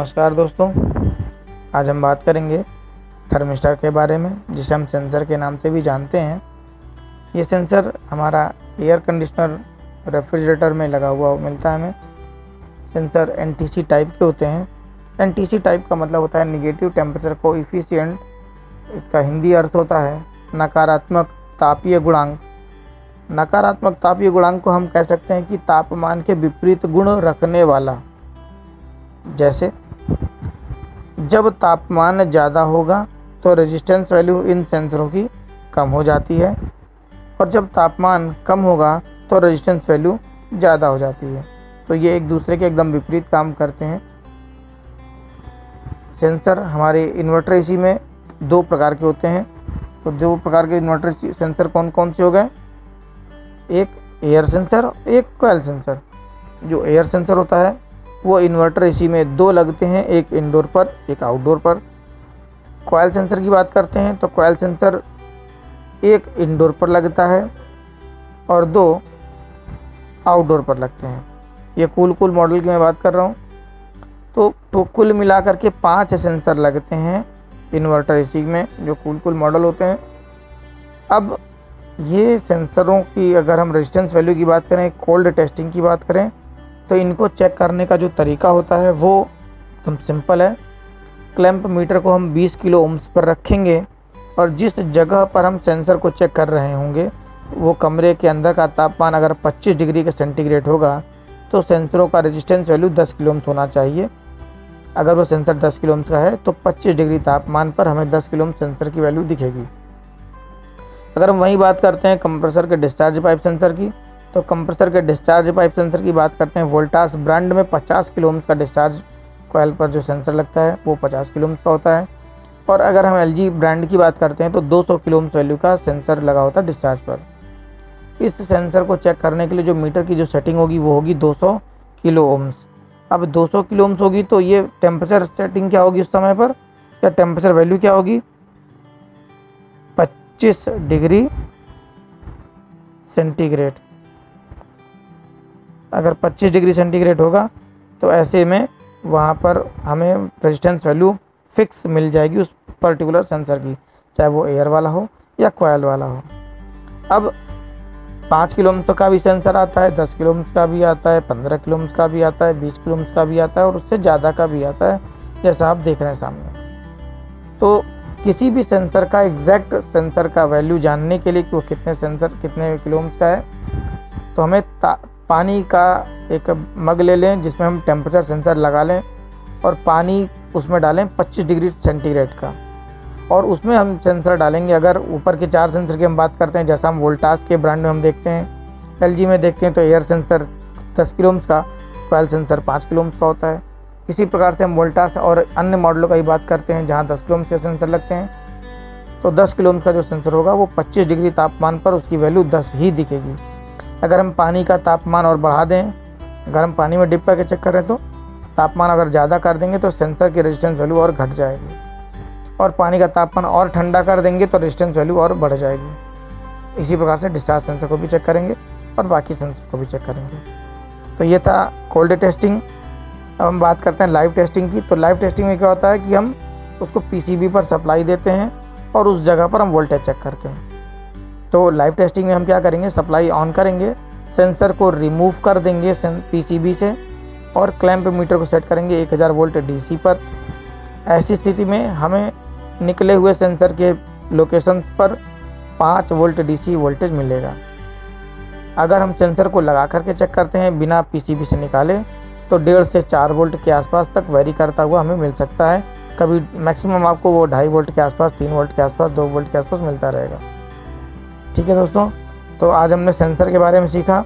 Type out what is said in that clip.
नमस्कार दोस्तों, आज हम बात करेंगे थर्मिस्टर के बारे में, जिसे हम सेंसर के नाम से भी जानते हैं। ये सेंसर हमारा एयर कंडीशनर, रेफ्रिजरेटर में लगा हुआ मिलता है हमें। सेंसर एनटीसी टाइप के होते हैं। एनटीसी टाइप का मतलब होता है निगेटिव टेम्परेचर कोएफिशिएंट। इसका हिंदी अर्थ होता है नकारात्मक तापीय गुणांक। नकारात्मक तापीय गुणांक को हम कह सकते हैं कि तापमान के विपरीत गुण रखने वाला। जैसे जब तापमान ज़्यादा होगा तो रेजिस्टेंस वैल्यू इन सेंसरों की कम हो जाती है, और जब तापमान कम होगा तो रेजिस्टेंस वैल्यू ज़्यादा हो जाती है। तो ये एक दूसरे के एकदम विपरीत काम करते हैं। सेंसर हमारे इन्वर्टर एसी में दो प्रकार के होते हैं। तो दो प्रकार के इन्वर्टर सेंसर कौन कौन से हो गए? एक एयर सेंसर, एक कॉइल सेंसर। जो एयर सेंसर होता है वो इन्वर्टर एसी में दो लगते हैं, एक इंडोर पर, एक आउटडोर पर। कॉइल सेंसर की बात करते हैं तो कॉइल सेंसर एक इंडोर पर लगता है और दो आउटडोर पर लगते हैं। ये कूल मॉडल की मैं बात कर रहा हूँ। तो कुल मिलाकर के 5 सेंसर लगते हैं इन्वर्टर एसी में, जो कूल मॉडल होते हैं। अब ये सेंसरों की अगर हम रेजिस्टेंस वैल्यू की बात करें, कोल्ड टेस्टिंग की बात करें, तो इनको चेक करने का जो तरीका होता है वो एकदम सिंपल है। क्लैंप मीटर को हम 20 किलो ओम्स पर रखेंगे और जिस जगह पर हम सेंसर को चेक कर रहे होंगे वो कमरे के अंदर का तापमान अगर 25 डिग्री के सेंटीग्रेड होगा तो सेंसरों का रेजिस्टेंस वैल्यू 10 किलो ओम्स होना चाहिए। अगर वो सेंसर 10 किलो ओम्स का है तो 25 डिग्री तापमान पर हमें 10 किलो ओम्स सेंसर की वैल्यू दिखेगी। अगर हम वही बात करते हैं कंप्रेसर के डिस्चार्ज पाइप सेंसर की, तो कंप्रेसर के डिस्चार्ज पाइप सेंसर की बात करते हैं। वोल्टास ब्रांड में 50 किलो ओम्स का डिस्चार्ज कॉइल पर जो सेंसर लगता है वो 50 किलो ओम्स का होता है। और अगर हम एलजी ब्रांड की बात करते हैं तो 200 किलो ओम्स वैल्यू का सेंसर लगा होता है डिस्चार्ज पर। इस सेंसर को चेक करने के लिए जो मीटर की जो सेटिंग होगी वो होगी 200 किलो ओम्स। अब 200 किलो ओम्स होगी तो ये टेम्परेचर सेटिंग क्या होगी उस समय पर, या टेम्परेचर वैल्यू क्या होगी? 25 डिग्री सेंटीग्रेड। अगर 25 डिग्री सेंटीग्रेड होगा तो ऐसे में वहाँ पर हमें रेजिस्टेंस वैल्यू फिक्स मिल जाएगी उस पर्टिकुलर सेंसर की, चाहे वो एयर वाला हो या कॉइल वाला हो। अब 5 किलो ओम्स का भी सेंसर आता है, 10 किलो ओम्स का भी आता है, 15 किलो ओम्स का भी आता है, 20 किलो ओम्स का भी आता है और उससे ज़्यादा का भी आता है, जैसा आप देख रहे हैं सामने। तो किसी भी सेंसर का एग्जैक्ट सेंसर का वैल्यू जानने के लिए कि वो कितने किलो ओम्स का है, तो हमें पानी का एक मग ले लें जिसमें हम टेम्परेचर सेंसर लगा लें और पानी उसमें डालें 25 डिग्री सेंटीग्रेड का, और उसमें हम सेंसर डालेंगे। अगर ऊपर के 4 सेंसर की हम बात करते हैं, जैसा हम वोल्टास के ब्रांड में हम देखते हैं, एलजी में देखते हैं, तो एयर सेंसर 10 किलो ओम्स का, कॉइल सेंसर 5 किलो ओम्स का होता है। इसी प्रकार से हम वोल्टास और अन्य मॉडलों का ही बात करते हैं जहाँ 10 किलो ओम्स के सेंसर लगते हैं, तो 10 किलो ओम्स का जो सेंसर होगा वो 25 डिग्री तापमान पर उसकी वैल्यू 10 ही दिखेगी। अगर हम पानी का तापमान और बढ़ा दें, अगर हम पानी में डिप करके चेक करें तो तापमान अगर ज़्यादा कर देंगे तो सेंसर की रेजिस्टेंस वैल्यू और घट जाएगी, और पानी का तापमान और ठंडा कर देंगे तो रेजिस्टेंस वैल्यू और बढ़ जाएगी। इसी प्रकार से डिस्चार्ज सेंसर को भी चेक करेंगे और बाकी सेंसर को भी चेक करेंगे। तो ये था कोल्ड टेस्टिंग। अब हम बात करते हैं लाइव टेस्टिंग की। तो लाइव टेस्टिंग में क्या होता है कि हम उसको पीसीबी पर सप्लाई देते हैं और उस जगह पर हम वोल्टेज चेक करते हैं। तो लाइव टेस्टिंग में हम क्या करेंगे, सप्लाई ऑन करेंगे, सेंसर को रिमूव कर देंगे पीसीबी से और क्लैंप मीटर को सेट करेंगे 1000 वोल्ट डीसी पर। ऐसी स्थिति में हमें निकले हुए सेंसर के लोकेशन पर 5 वोल्ट डीसी वोल्टेज मिलेगा। अगर हम सेंसर को लगा करके चेक करते हैं बिना पीसीबी से निकाले तो 1.5 से 4 वोल्ट के आसपास तक वेरी करता हुआ हमें मिल सकता है। कभी मैक्सिमम आपको वो 2.5 वोल्ट के आसपास, 3 वोल्ट के आसपास, 2 वोल्ट के आसपास मिलता रहेगा। ठीक है दोस्तों, तो आज हमने सेंसर के बारे में सीखा।